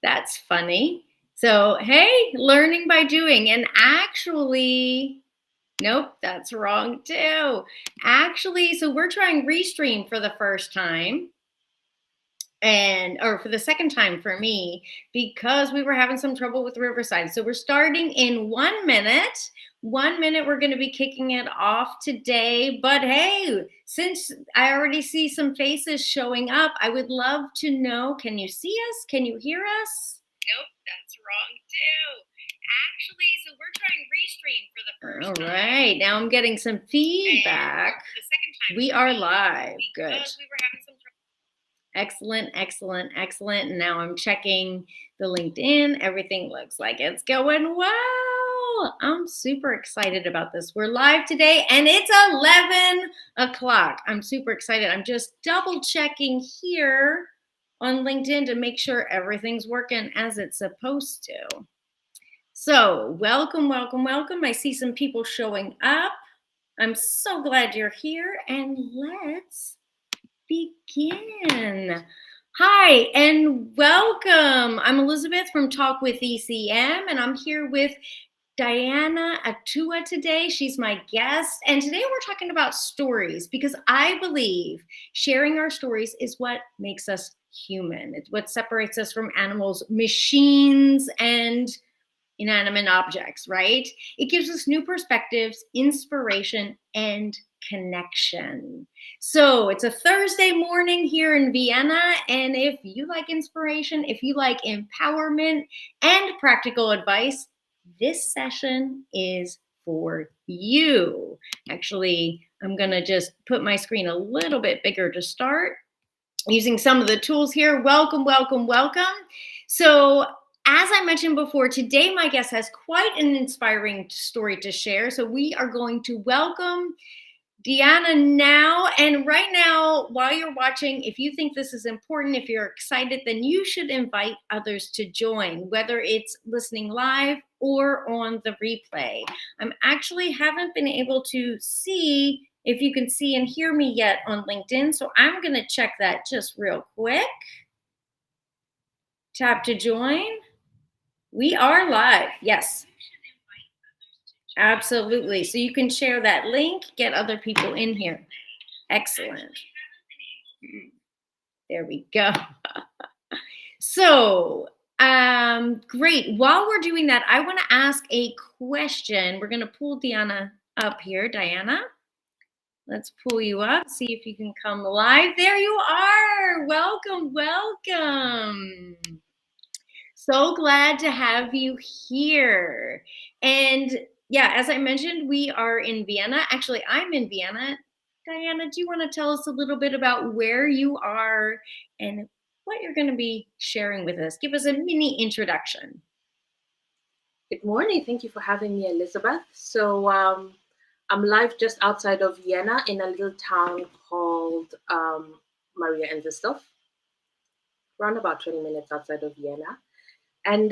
That's funny. So, hey, learning by doing. And actually, nope, that's wrong too. Actually, so we're trying Restream for the first time or for the second time for me because we were having some trouble with Riverside. So we're starting in 1 minute. 1 minute, we're going to be kicking it off today. But hey, since I already see some faces showing up, I would love to know, can you see us? Can you hear us? Nope, that's wrong too. Actually, so we're trying Restream for the first time. All right, now I'm getting some feedback. For the second time, we are live. Good. Because we were having some trouble. Excellent, excellent, excellent. And now I'm checking the LinkedIn. Everything looks like it's going well. I'm super excited about this. We're live today and it's 11 o'clock. I'm super excited. I'm just double checking here on LinkedIn to make sure everything's working as it's supposed to. So welcome, welcome, welcome. I see some people showing up. I'm so glad you're here, and let's begin. Hi and welcome. I'm Elizabeth from Talk with ECM, and I'm here with Diana Attuah today. She's my guest, and today we're talking about stories because I believe sharing our stories is what makes us human. It's what separates us from animals, machines, and inanimate objects, right? It gives us new perspectives, inspiration, and connection. So it's a Thursday morning here in Vienna, and if you like inspiration, if you like empowerment and practical advice, this session is for you. Actually, I'm gonna just put my screen a little bit bigger to start using some of the tools here. Welcome, welcome, welcome. So as I mentioned before, today my guest has quite an inspiring story to share. So we are going to welcome Diana now. And right now, while you're watching, if you think this is important, if you're excited, then you should invite others to join, whether it's listening live or on the replay. I'm actually haven't been able to see if you can see and hear me yet on LinkedIn. So I'm going to check that just real quick. Tap to join. We are live. Yes. Absolutely. So you can share that link, get other people in here. Excellent. There we go. So, great. While we're doing that, I want to ask a question. We're going to pull Diana up here. Diana, let's pull you up. See if you can come live. There you are. Welcome, welcome. So glad to have you here. And yeah, as I mentioned, we are in Vienna. Actually, I'm in Vienna. Diana, do you want to tell us a little bit about where you are and what you're going to be sharing with us? Give us a mini introduction. Good morning. Thank you for having me, Elizabeth. So I'm live just outside of Vienna in a little town called Maria Enzersdorf, around about 20 minutes outside of Vienna. And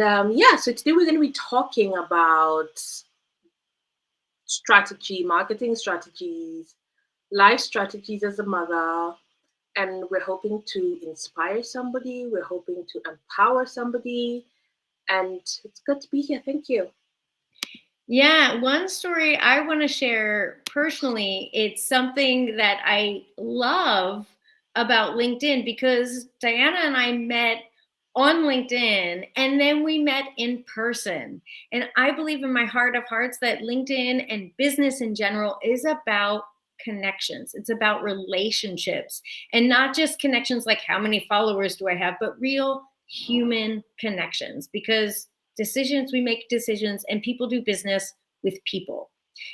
so today we're going to be talking about strategy, marketing strategies, life strategies as a mother. And we're hoping to inspire somebody. We're hoping to empower somebody. And it's good to be here. Thank you. Yeah, one story I want to share personally, it's something that I love about LinkedIn because Diana and I met on LinkedIn and then we met in person. And I believe in my heart of hearts that LinkedIn and business in general is about connections. It's about relationships and not just connections like how many followers do I have, but real human connections because we make decisions and people do business with people.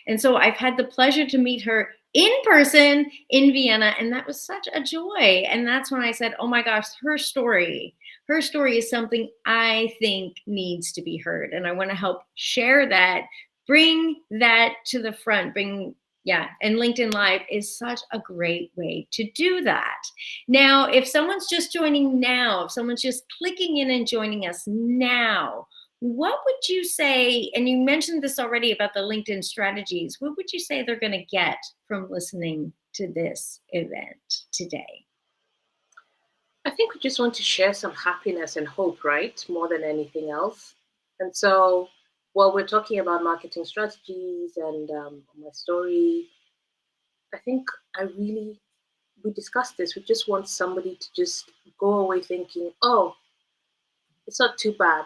And so I've had the pleasure to meet her in person in Vienna, and that was such a joy. And that's when I said, oh my gosh, her story is something I think needs to be heard. And I want to help share that, bring that to the front, and LinkedIn Live is such a great way to do that. Now, if someone's just joining now, if someone's just clicking in and joining us now, what would you say, and you mentioned this already about the LinkedIn strategies, what would you say they're going to get from listening to this event today? I think we just want to share some happiness and hope, right? More than anything else. And so, while we're talking about marketing strategies and my story, I think we discussed this. We just want somebody to just go away thinking, oh, it's not too bad.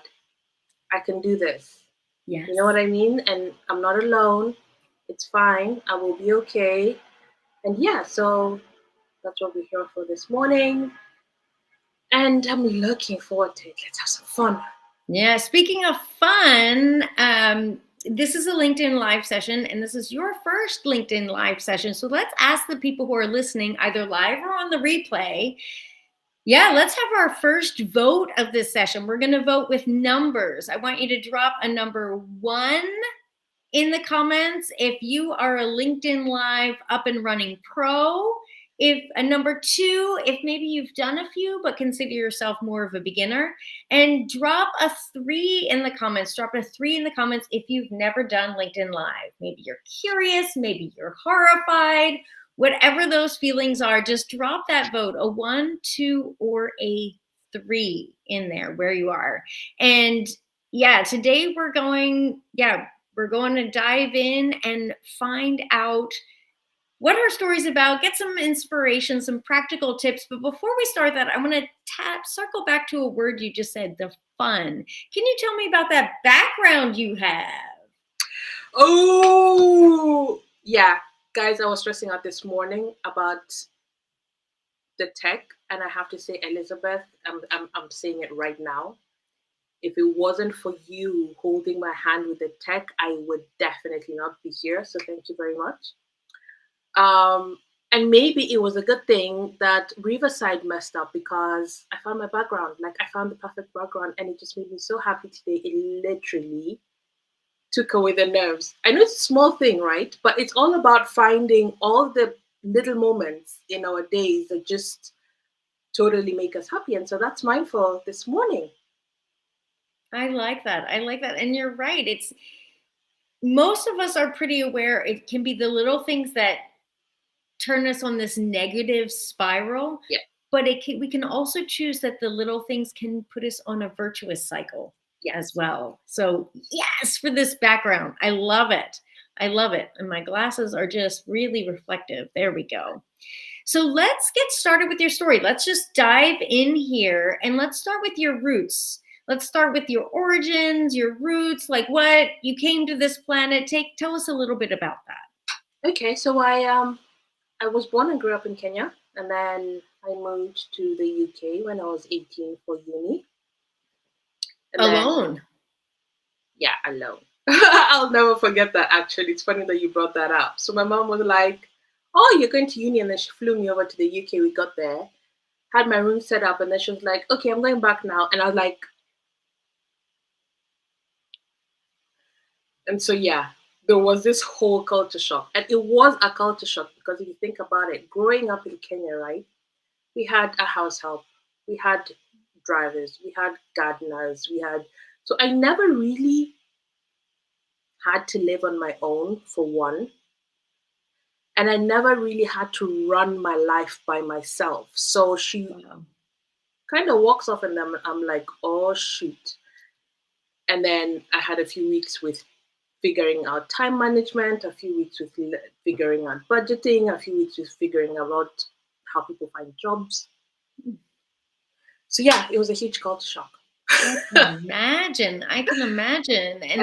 I can do this. Yes. You know what I mean? And I'm not alone. It's fine. I will be okay. And yeah, so that's what we're here for this morning. And I'm looking forward to it. Let's have some fun. Yeah, speaking of fun, this is a LinkedIn Live session, and this is your first LinkedIn Live session. So let's ask the people who are listening, either live or on the replay. Yeah, let's have our first vote of this session. We're going to vote with numbers. I want you to drop a number 1 in the comments if you are a LinkedIn Live up and running pro. If a number 2, if maybe you've done a few but consider yourself more of a beginner, and drop a 3 in the comments. Drop a 3 in the comments if you've never done LinkedIn Live. Maybe you're curious, maybe you're horrified, whatever those feelings are, just drop that vote, a 1, 2, or a 3 in there where you are. And yeah, today we're going to dive in and find out what her story's about, get some inspiration, some practical tips. But before we start that, I want to circle back to a word you just said, the fun. Can you tell me about that background you have? Oh, yeah. Guys, I was stressing out this morning about the tech, and I have to say, Elizabeth, I'm saying it right now. If it wasn't for you holding my hand with the tech, I would definitely not be here. So thank you very much. Um, and maybe it was a good thing that Riverside messed up because I found my background. Like I found the perfect background, and it just made me so happy today. It literally took away the nerves. I know it's a small thing, right? But it's all about finding all the little moments in our days that just totally make us happy. And so that's mine for this morning. I like that. I like that. And you're right. It's most of us are pretty aware it can be the little things that turn us on this negative spiral. Yeah. But we can also choose that the little things can put us on a virtuous cycle as well. So yes, for this background. I love it. I love it. And my glasses are just really reflective. There we go. So let's get started with your story. Let's just dive in here and let's start with your roots. Let's start with your origins, your roots, like what you came to this planet. Tell us a little bit about that. Okay, so I was born and grew up in Kenya, and then I moved to the UK when I was 18 for uni. And alone? Yeah, alone. I'll never forget that, actually. It's funny that you brought that up. So my mom was like, oh, you're going to uni, and then she flew me over to the UK. We got there, had my room set up, and then she was like, okay, I'm going back now. And I was like, and so yeah, there was this whole culture shock. And it was a culture shock because if you think about it, growing up in Kenya, right, we had a house help, we had drivers, we had gardeners, so I never really had to live on my own for one. And I never really had to run my life by myself. So she kind of walks off, and then I'm like, oh, shoot. And then I had a few weeks with figuring out time management, a few weeks with figuring out budgeting, a few weeks with figuring out how people find jobs. So yeah, it was a huge culture shock. I can imagine. And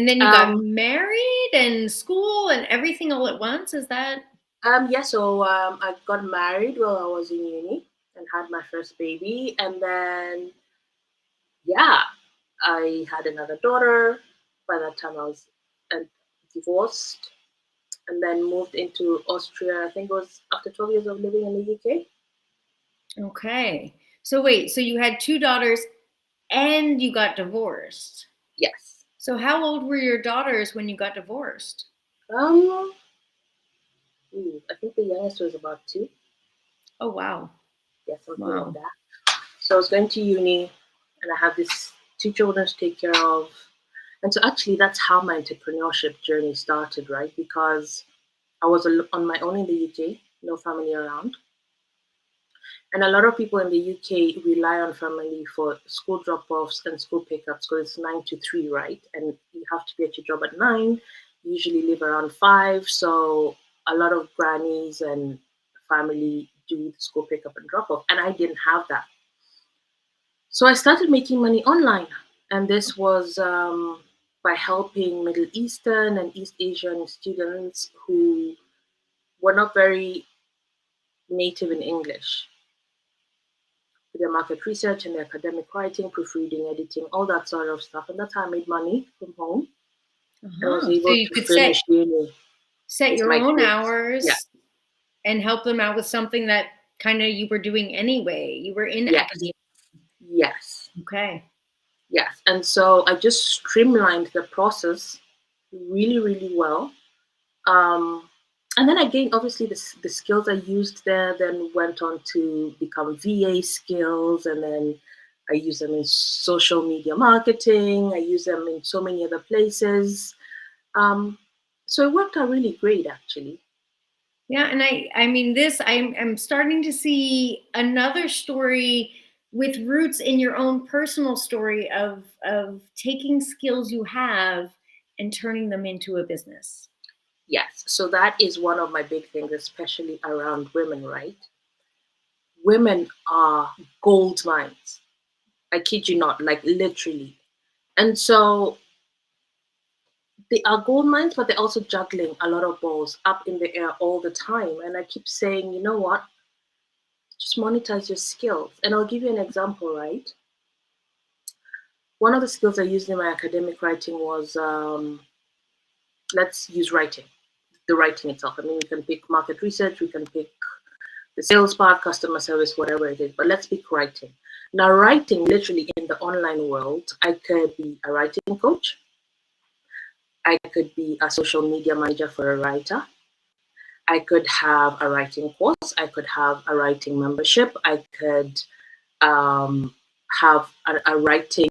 then you got married and school and everything all at once. Is that? So I got married while I was in uni and had my first baby, and then yeah, I had another daughter. By that time, I was divorced, and then moved into Austria. I think it was after 12 years of living in the UK. Okay. So wait, so you had 2 daughters and you got divorced? Yes. So how old were your daughters when you got divorced? I think the youngest was about 2. Oh, wow. Yeah, something like that. So I was going to uni, and I had these 2 children to take care of. And so actually that's how my entrepreneurship journey started, right? Because I was on my own in the UK, no family around. And a lot of people in the UK rely on family for school drop-offs and school pickups because it's 9 to 3, right? And you have to be at your job at 9. You usually leave around 5. So a lot of grannies and family do the school pickup and drop-off. And I didn't have that. So I started making money online. And this was by helping Middle Eastern and East Asian students who were not very native in English, with their market research and their academic writing, proofreading, editing, all that sort of stuff. And that's how I made money from home. I was So able you to could finish uni set with your my own kids. Yeah. hours and help them out with something that kind of you were doing anyway. You were in Yes. academia. Yes. Okay. Yes. And so I just streamlined the process really, really well. And then I gained obviously the skills I used there, then went on to become VA skills, and then I use them in social media marketing. I use them in so many other places. So it worked out really great, actually. Yeah, and I mean this I'm starting to see another story with roots in your own personal story of taking skills you have and turning them into a business. Yes. So that is one of my big things, especially around women, right? Women are gold mines. I kid you not, like literally. And so they are gold mines, but they're also juggling a lot of balls up in the air all the time. And I keep saying, you know what? Just monetize your skills. And I'll give you an example, right? One of the skills I used in my academic writing was let's use writing, the writing itself. I mean, we can pick market research, we can pick the sales part, customer service, whatever it is, but let's pick writing. Now, writing literally in the online world, I could be a writing coach, I could be a social media manager for a writer, I could have a writing course, I could have a writing membership, I could um, have a writing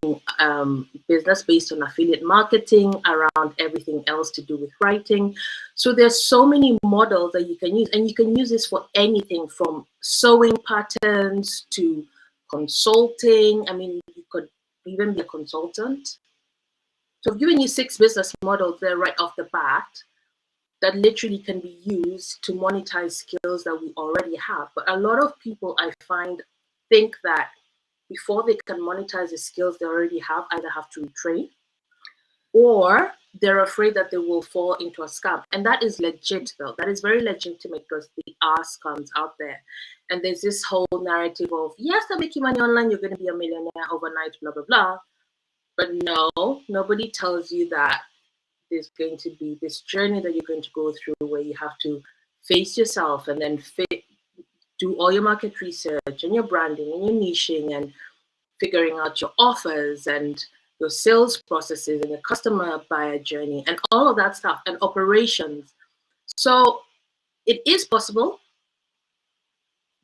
business based on affiliate marketing around everything else to do with writing. So there's so many models that you can use, and you can use this for anything from sewing patterns to consulting. I mean, you could even be a consultant. So I've given you 6 business models there right off the bat that literally can be used to monetize skills that we already have. But a lot of people I find think that before they can monetize the skills they already have, either have to retrain or they're afraid that they will fall into a scam. And that is legit, though. That is very legitimate because there are scams out there. And there's this whole narrative of, yes, I'm making money online, you're going to be a millionaire overnight, blah, blah, blah. But no, nobody tells you that there's going to be this journey that you're going to go through where you have to face yourself and then do all your market research and your branding and your niching and figuring out your offers and your sales processes and the customer buyer journey and all of that stuff and operations. So it is possible,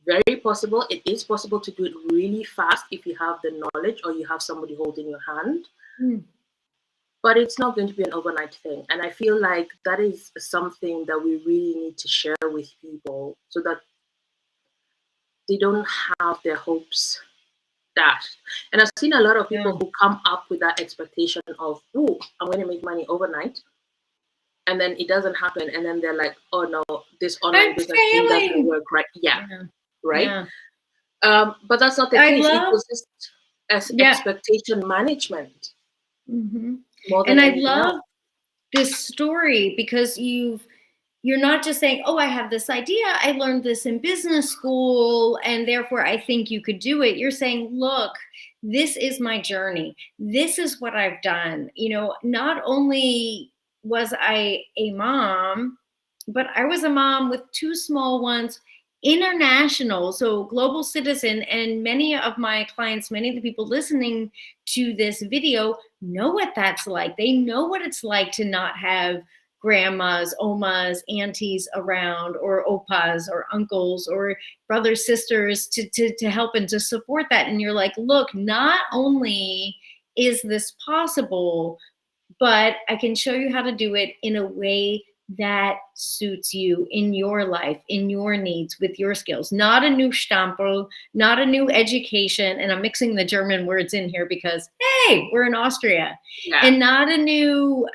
very possible. It is possible to do it really fast if you have the knowledge or you have somebody holding your hand. Mm. But it's not going to be an overnight thing. And I feel like that is something that we really need to share with people so that they don't have their hopes dashed. And I've seen a lot of people who come up with that expectation of, oh, I'm going to make money overnight. And then it doesn't happen. And then they're like, oh no, this online business thing doesn't work, right? Yeah. Right. Yeah. But that's not the case. It was just expectation management. Mm-hmm. More than And I anything love else. this story because you're not just saying, oh, I have this idea, I learned this in business school, and therefore I think you could do it. You're saying, look, this is my journey. This is what I've done. You know, not only was I a mom, but I was a mom with 2 small ones, international, so global citizen. And many of my clients, many of the people listening to this video know what that's like. They know what it's like to not have grandmas, omas, aunties around, or opas, or uncles, or brothers, sisters to help and to support that. And you're like, look, not only is this possible, but I can show you how to do it in a way that suits you in your life, in your needs, with your skills. Not a new Stempel, not a new education. And I'm mixing the German words in here because, hey, we're in Austria. Yeah. And not a new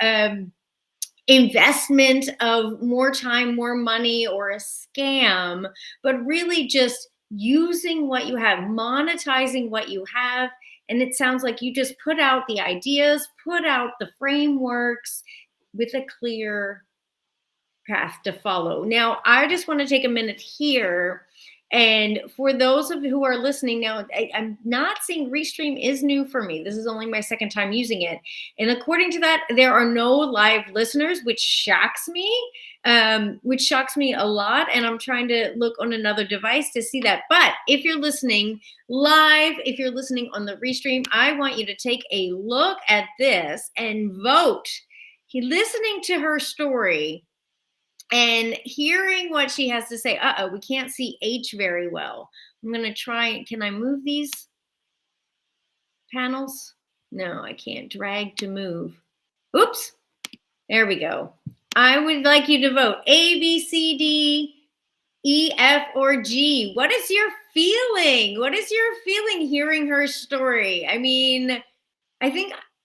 investment of more time, more money, or a scam, but really just using what you have, monetizing what you have. And it sounds like you just put out the ideas, put out the frameworks with a clear path to follow. Now, I just want to take a minute here. And for those of you who are listening now, I'm not saying Restream is new for me. This is only my second time using it. And according to that, there are no live listeners, which shocks me a lot. And I'm trying to look on another device to see that. But if you're listening live, if you're listening on the Restream, I want you to take a look at this and vote. Listening to her story and hearing what she has to say. We can't see H very well. I'm going to try. Can I move these panels? No, I can't. Drag to move. Oops. There we go. I would like you to vote A, B, C, D, E, F, or G. What is your feeling? What is your feeling hearing her story? I mean,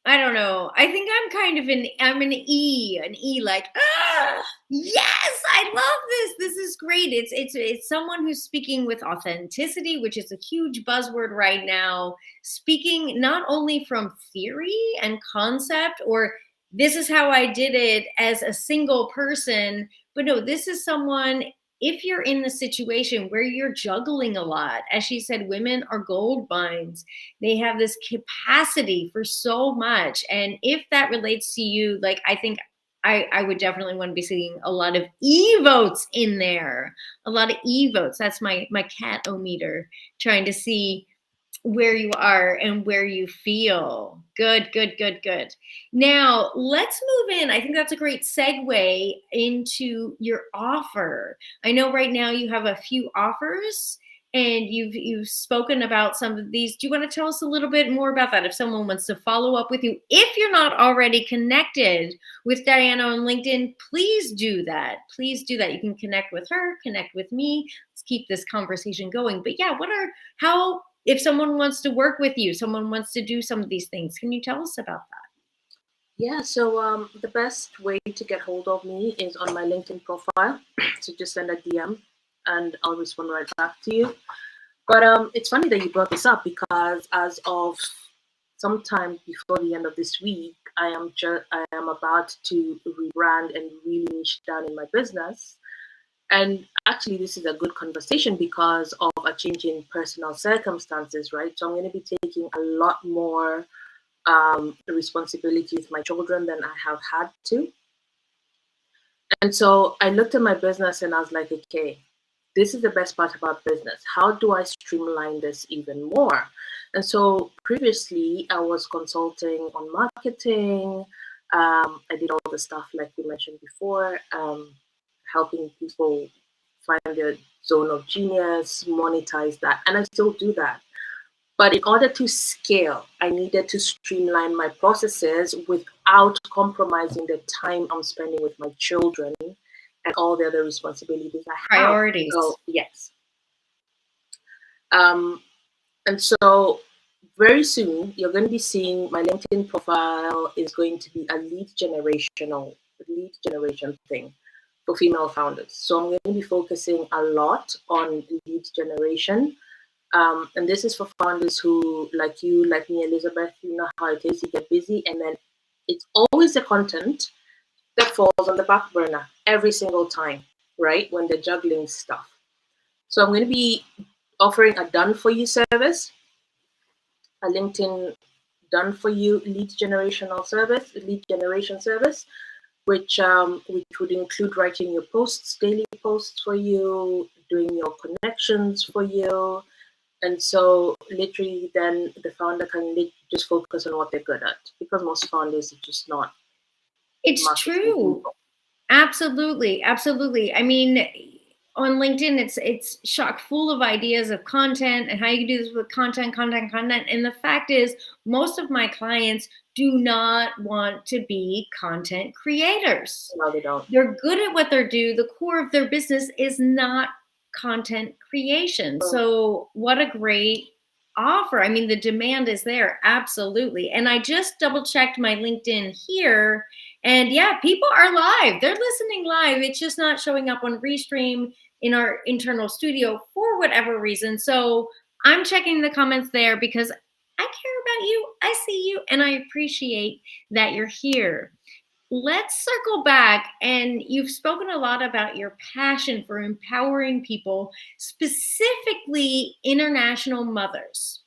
I don't know. I think I'm an E, like, yes, I love this. This is great. It's someone who's speaking with authenticity, which is a huge buzzword right now, speaking not only from theory and concept, or this is how I did it as a single person, but no, this is someone, if you're in the situation where you're juggling a lot, as she said, women are gold mines. They have this capacity for so much. And if that relates to you, like, I think I would definitely want to be seeing a lot of E votes in there. A lot of E votes. That's my cat-o-meter, trying to see where you are and where you feel. Good. Now, let's move in. I think that's a great segue into your offer. I know right now you have a few offers and you've spoken about some of these. Do you want to tell us a little bit more about that? If someone wants to follow up with you, if you're not already connected with Diana on LinkedIn, please do that. Please do that. You can connect with her, connect with me. Let's keep this conversation going. But yeah, if someone wants to work with you, someone wants to do some of these things, can you tell us about that? Yeah, so the best way to get hold of me is on my LinkedIn profile. So just send a DM and I'll respond right back to you. But it's funny that you brought this up, because as of sometime before the end of this week, I am about to rebrand and really niche down in my business. And actually, this is a good conversation because of a change in personal circumstances, right? So I'm going to be taking a lot more responsibility with my children than I have had to. And so I looked at my business and I was like, okay, this is the best part about business. How do I streamline this even more? And so previously I was consulting on marketing. I did all the stuff like we mentioned before, helping people find their zone of genius, monetize that. And I still do that. But in order to scale, I needed to streamline my processes without compromising the time I'm spending with my children and all the other responsibilities I have. Priorities. So, yes. And so very soon, you're going to be seeing my LinkedIn profile is going to be a lead generation thing for female founders. So I'm going to be focusing a lot on lead generation. And this is for founders who, like you, like me, Elizabeth, you know how it is, you get busy, and then it's always the content that falls on the back burner every single time, right? When they're juggling stuff. So I'm going to be offering a done-for-you service, a LinkedIn done-for-you lead generation service, which would include writing your posts, daily posts for you, doing your connections for you. And so literally then the founder can just focus on what they're good at, because most founders are just not. It's true. Absolutely. I mean, on LinkedIn, it's chock full of ideas of content and how you can do this with content. And the fact is, most of my clients do not want to be content creators. No, they don't. They're good at what they do. The core of their business is not content creation. So what a great offer. I mean, the demand is there. Absolutely. And I just double checked my LinkedIn here. And yeah, people are live. They're listening live. It's just not showing up on Restream in our internal studio for whatever reason. So I'm checking the comments there because I care about you. I see you and I appreciate that you're here. Let's circle back, and you've spoken a lot about your passion for empowering people, specifically international mothers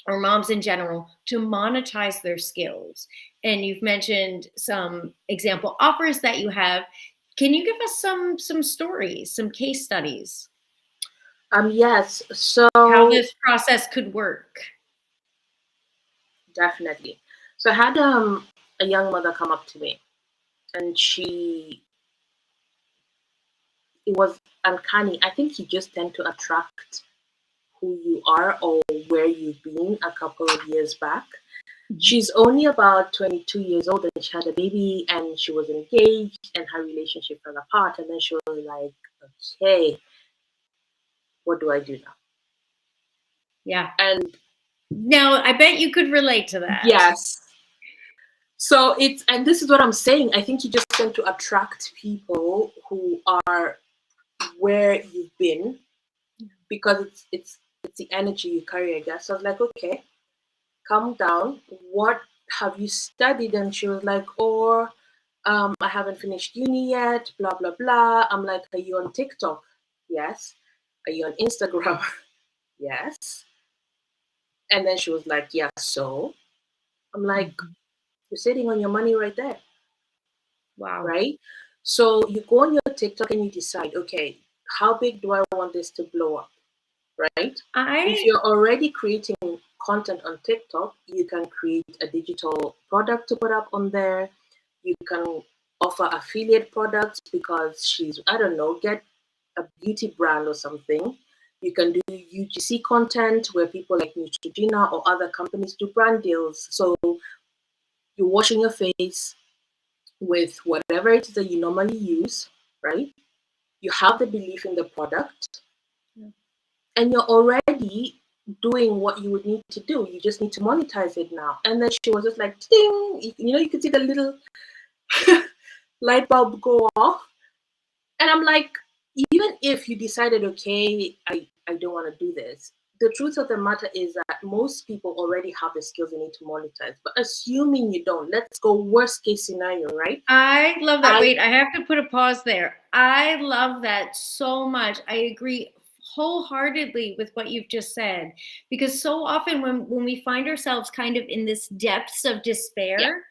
or moms in general, to monetize their skills. And you've mentioned some example offers that you have. Can you give us some stories, some case studies? Yes. So How this process could work? definitely. So I had a young mother come up to me, and it was uncanny. I think you just tend to attract who you are or where you've been a couple of years back. She's only about 22 years old, and she had a baby, and she was engaged, and her relationship fell apart. And then she was like, okay, what do I do now? Yeah. And now I bet you could relate to that. yes. So and this is what I'm saying. I think you just tend to attract people who are where you've been, because it's the energy you carry, I guess. So I was like, okay, calm down. What have you studied? And she was like, I haven't finished uni yet, blah, blah, blah. I'm like, are you on TikTok? Yes. Are you on Instagram? Yes. And then she was like, yeah, so I'm like, you're sitting on your money right there. Wow. Right? So you go on your TikTok and you decide, okay, how big do I want this to blow up? Right? If you're already creating content on TikTok, you can create a digital product to put up on there. You can offer affiliate products because get a beauty brand or something. You can do UGC content where people like Neutrogena or other companies do brand deals. So you're washing your face with whatever it is that you normally use, right? You have the belief in the product, and you're already doing what you would need to do. You just need to monetize it now. And then she was just like, ding, you could see the little light bulb go off. And I'm like, even if you decided, okay, I don't want to do this, the truth of the matter is that most people already have the skills they need to monetize. But assuming you don't, let's go worst case scenario, right? I love that. Wait, I have to put a pause there. I love that so much. I agree wholeheartedly with what you've just said, because so often when we find ourselves kind of in this depths of despair,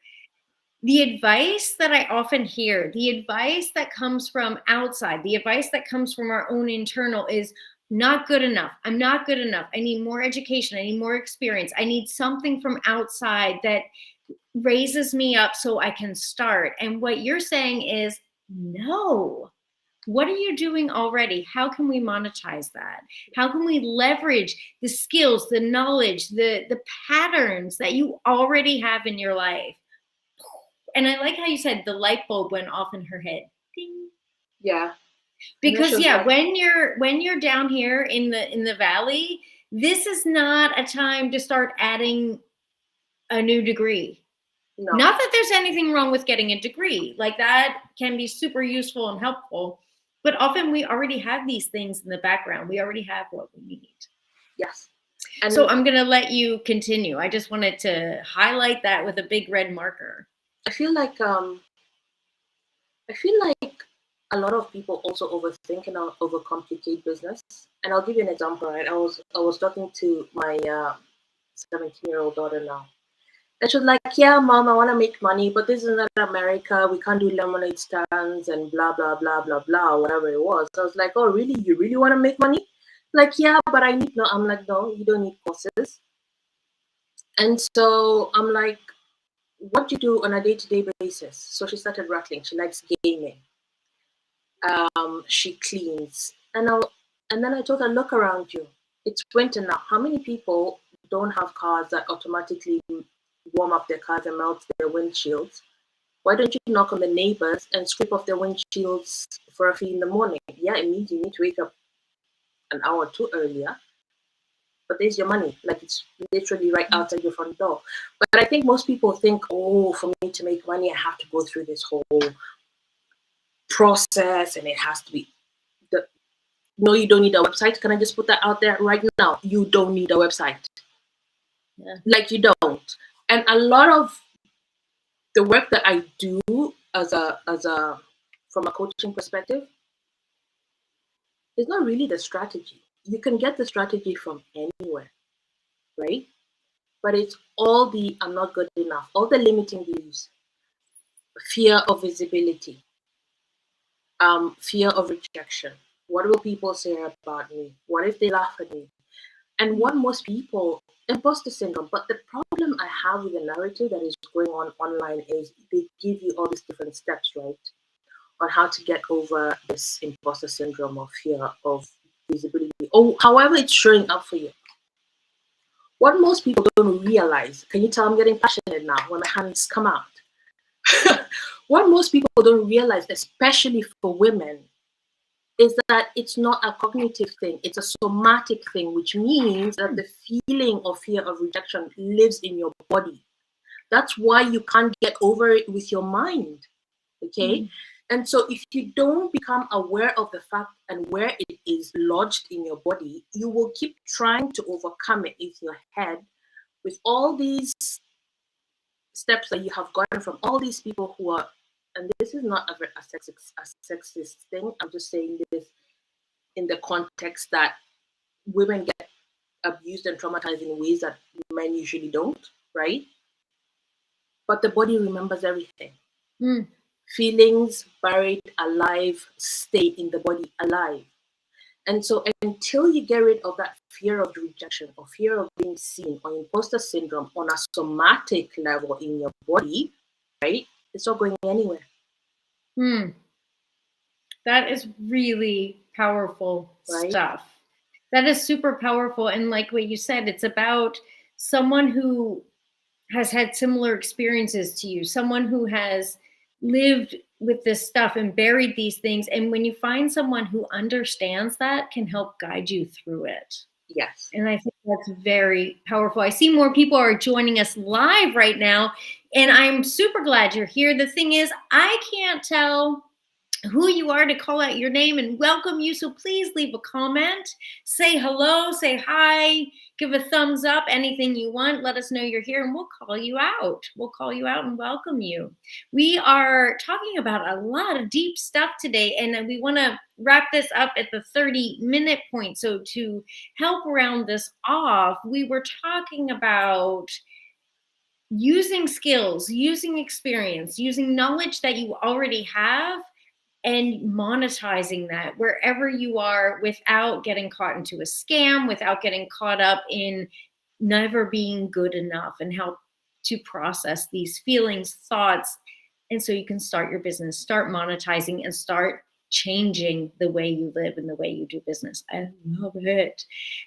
the advice that I often hear, the advice that comes from outside, the advice that comes from our own internal is not good enough. I'm not good enough. I need more education. I need more experience. I need something from outside that raises me up so I can start. And what you're saying is, no. What are you doing already? How can we monetize that? How can we leverage the skills, the knowledge, the patterns that you already have in your life? And I like how you said the light bulb went off in her head. Ding. Yeah. Because when you're down here in the valley, this is not a time to start adding a new degree. No. Not that there's anything wrong with getting a degree. Like, that can be super useful and helpful. But often we already have these things in the background. We already have what we need. Yes. And so I'm going to let you continue. I just wanted to highlight that with a big red marker. I feel like a lot of people also overthink and overcomplicate business. And I'll give you an example, right? I was talking to my 17-year-old daughter now. And she was like, yeah, Mom, I want to make money, but this is not America. We can't do lemonade stands and blah, blah, blah, blah, blah, whatever it was. So I was like, oh, really? You really want to make money? Like, yeah, but I'm like, no, you don't need courses. And so I'm like, what do you do on a day-to-day basis? So she started rattling. She likes gaming. She cleans. And then I told her, look around you. It's winter now. How many people don't have cars that automatically warm up their cars and melt their windshields? Why don't you knock on the neighbors and scrape off their windshields for a fee in the morning? Yeah, it means you need to wake up an hour or two earlier, but there's your money. Like, it's literally right outside your front door. But I think most people think, oh, for me to make money, I have to go through this whole process and it has to be no, you don't need a website. Can I just put that out there right now? You don't need a website. Yeah. Like, you don't. And a lot of the work that I do as a from a coaching perspective is not really the strategy. You can get the strategy from anywhere, right? But it's all the I'm not good enough, all the limiting beliefs, fear of visibility, fear of rejection. What will people say about me? What if they laugh at me? And what most people, imposter syndrome. But the problem I have with the narrative that is going on online is they give you all these different steps, right, on how to get over this imposter syndrome or fear of visibility, or however it's showing up for you. What most people don't realize, can you tell I'm getting passionate now when my hands come out? What most people don't realize, especially for women, is that it's not a cognitive thing, it's a somatic thing, which means that the feeling of fear of rejection lives in your body. That's why you can't get over it with your mind. Okay? Mm. And so if you don't become aware of the fact and where it is lodged in your body, you will keep trying to overcome it with your head with all these steps that you have gotten from all these people who are, and this is not a sexist thing, I'm just saying this in the context that women get abused and traumatized in ways that men usually don't, right? But the body remembers everything. Mm. Feelings buried alive stay in the body alive. And so until you get rid of that fear of rejection or fear of being seen or imposter syndrome on a somatic level in your body, right, it's not going anywhere. That is really powerful stuff. That is super powerful. And like what you said, it's about someone who has had similar experiences to you, someone who has lived with this stuff and buried these things. And when you find someone who understands that, can help guide you through it. Yes. And I think that's very powerful. I see more people are joining us live right now, and I'm super glad you're here. The thing is, I can't tell who you are to call out your name and welcome you. So please leave a comment, say hello, say hi, give a thumbs up, anything you want. Let us know you're here and we'll call you out. We'll call you out and welcome you. We are talking about a lot of deep stuff today, and we want to wrap this up at the 30-minute point. So to help round this off, we were talking about using skills, using experience, using knowledge that you already have, and monetizing that wherever you are without getting caught into a scam, without getting caught up in never being good enough, and how to process these feelings, thoughts. And so you can start your business, start monetizing, and start changing the way you live and the way you do business. I love it.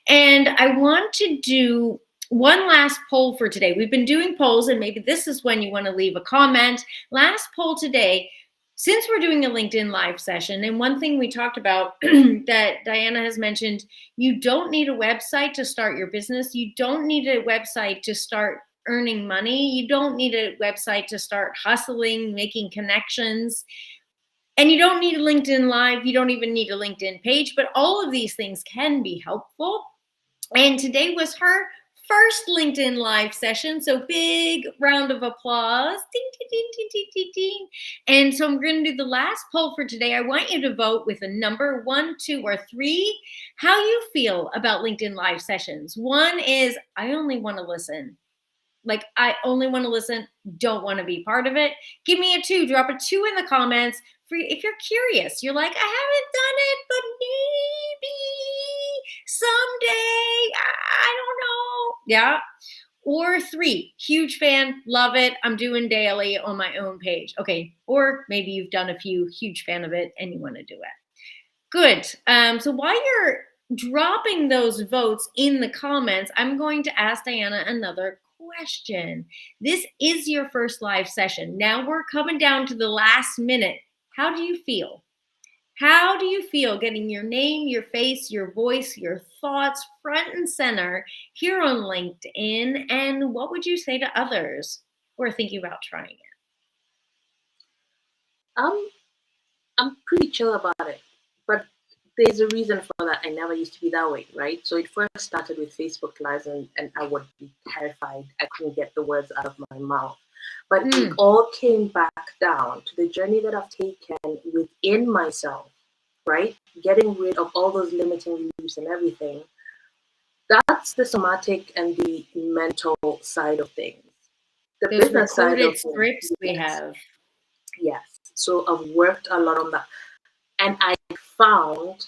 And I want to do one last poll for today. We've been doing polls, and maybe this is when you want to leave a comment. Last poll today. Since we're doing a LinkedIn live session, and one thing we talked about that Diana has mentioned, you don't need a website to start your business. You don't need a website to start earning money. You don't need a website to start hustling, making connections. And you don't need a LinkedIn live. You don't even need a LinkedIn page, but all of these things can be helpful. And today was her first LinkedIn live session. So big round of applause. Ding, ding, ding, ding, ding, ding, ding. And so I'm going to do the last poll for today. I want you to vote with a number 1, 2, or 3, how you feel about LinkedIn live sessions. 1 is, I only want to listen. Like, I only want to listen, don't want to be part of it. Give me a 2, drop a 2 in the comments. If you're curious, you're like, I haven't done it, but maybe someday, I don't know. Yeah. Or 3, huge fan, love it, I'm doing daily on my own page. Okay. Or maybe you've done a few, huge fan of it, and you want to do it. Good. So while you're dropping those votes in the comments, I'm going to ask Diana another question. This is your first live session. Now we're coming down to the last minute. How do you feel? How do you feel getting your name, your face, your voice, your thoughts front and center here on LinkedIn? And what would you say to others who are thinking about trying it? Um, I'm pretty chill about it, but there's a reason for that. I never used to be that way, right? So it first started with Facebook Lives, and I would be terrified. I couldn't get the words out of my mouth. But it all came back down to the journey that I've taken within myself, right? Getting rid of all those limiting beliefs and everything. That's the somatic and the mental side of things. The Those business side recorded of things, scripts we have. yes. So I've worked a lot on that. And I found,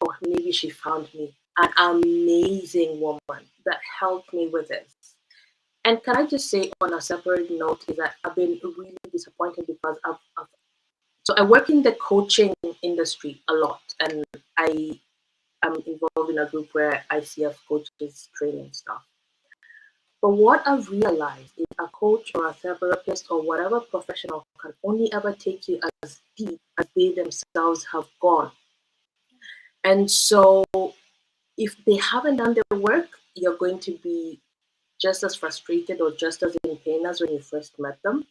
or maybe she found me, an amazing woman that helped me with this. And can I just say on a separate note is that I've been really disappointed because so I work in the coaching industry a lot, and I am involved in a group where ICF coaches training stuff. But what I've realized is a coach or a therapist or whatever professional can only ever take you as deep as they themselves have gone. And so if they haven't done their work, you're going to be just as frustrated or just as in pain as when you first met them.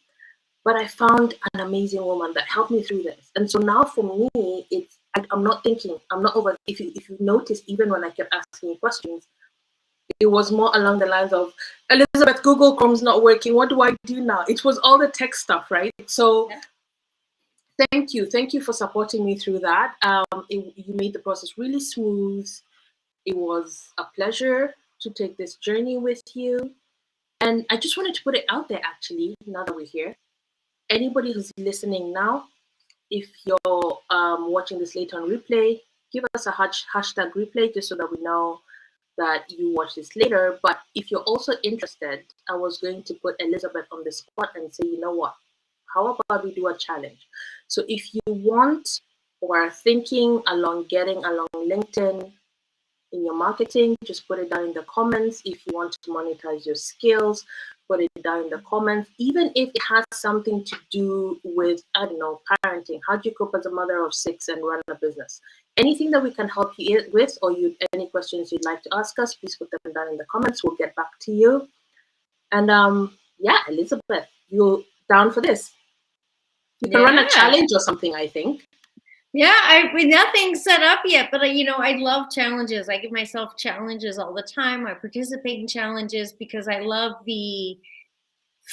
But I found an amazing woman that helped me through this. And so now for me, I'm not thinking, I'm not over. If you notice, even when I kept asking questions, it was more along the lines of, Elizabeth, Google Chrome's not working. What do I do now? It was all the tech stuff, right? So yeah. Thank you for supporting me through that. You made the process really smooth. It was a pleasure to take this journey with you. And I just wanted to put it out there, actually, now that we're here. Anybody who's listening now, if you're watching this later on replay, give us a hashtag replay just so that we know that you watch this later. But if you're also interested, I was going to put Elizabeth on the spot and say, you know what? How about we do a challenge? So if you want or are thinking along getting along LinkedIn in your marketing, just put it down in the comments. If you want to monetize your skills, put it down in the comments. Even if it has something to do with, I don't know, parenting, how do you cope as a mother of 6 and run a business? Anything that we can help you with, or any questions you'd like to ask us, please put them down in the comments. We'll get back to you. And yeah, Elizabeth, you down for this? You can run a challenge or something, I think. Yeah, nothing's set up yet, but I love challenges. I give myself challenges all the time. I participate in challenges because I love the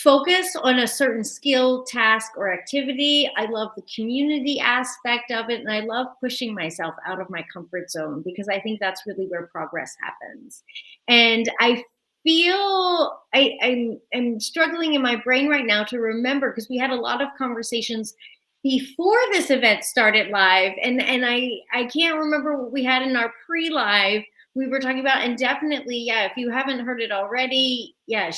focus on a certain skill, task, or activity. I love the community aspect of it, and I love pushing myself out of my comfort zone because I think that's really where progress happens. And I feel I'm struggling in my brain right now to remember, because we had a lot of conversations before this event started live, and I can't remember what we had in our pre-live. We were talking about, and definitely, yeah, if you haven't heard it already, yeah,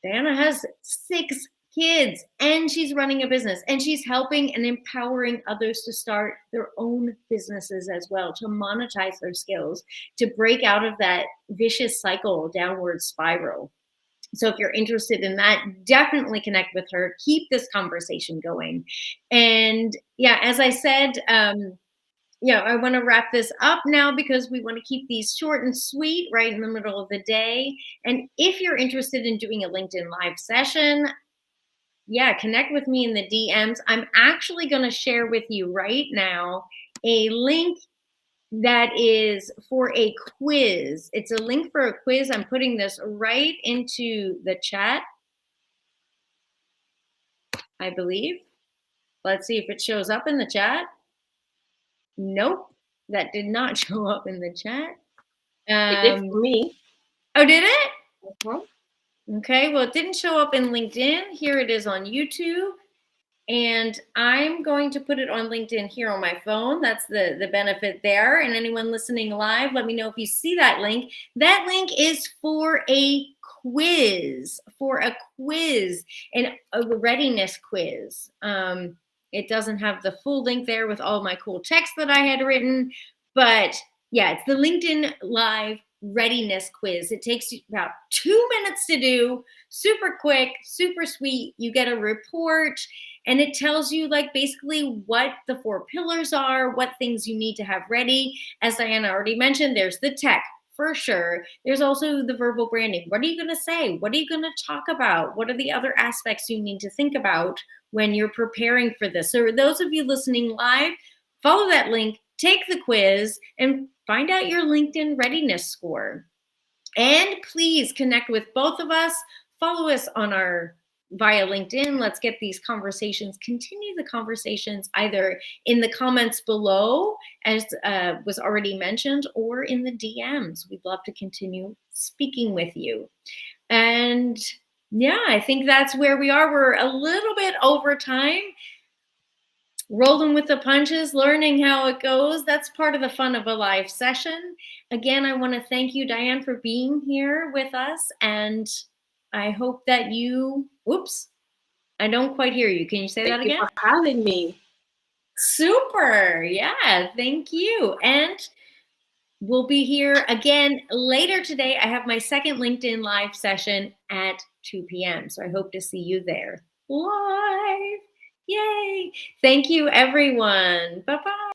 Diana has 6 kids and she's running a business, and she's helping and empowering others to start their own businesses as well, to monetize their skills, to break out of that vicious cycle, downward spiral. So if you're interested in that, definitely connect with her. Keep this conversation going. And yeah, as I said, yeah, I want to wrap this up now because we want to keep these short and sweet right in the middle of the day. And if you're interested in doing a LinkedIn live session, yeah, connect with me in the DMs. I'm actually going to share with you right now a link that is for a quiz. It's a link for a quiz. I'm putting this right into the chat, I believe. Let's see if it shows up in the chat. Nope, that did not show up in the chat. It did for me. Oh, did it? Mm-hmm. Okay, well, it didn't show up in LinkedIn. Here it is on YouTube. And I'm going to put it on LinkedIn here on my phone. That's the benefit there. And anyone listening live, let me know if you see that link. That link is for a quiz, and a readiness quiz. It doesn't have the full link there with all my cool text that I had written, but yeah, it's the LinkedIn Live readiness quiz. It takes you about 2 minutes to do, super quick, super sweet. You get a report and it tells you like basically what the 4 pillars are, what things you need to have ready. As Diana already mentioned, there's the tech for sure. There's also the verbal branding. What are you going to say? What are you going to talk about? What are the other aspects you need to think about when you're preparing for this? So, those of you listening live, follow that link, take the quiz, and find out your LinkedIn readiness score. And please connect with both of us. Follow us on our via LinkedIn. Let's get these conversations, continue the conversations either in the comments below, as was already mentioned, or in the DMs. We'd love to continue speaking with you. And yeah, I think that's where we are. We're a little bit over time, rolling with the punches, learning how it goes. That's part of the fun of a live session. Again, I want to thank you, Diane, for being here with us. And I hope that you, whoops, I don't quite hear you. Can you say that Thank you again? for having me. Super. Yeah, thank you. And we'll be here again later today. I have my second LinkedIn live session at 2 p.m. So I hope to see you there live. Yay. Thank you, everyone. Bye-bye.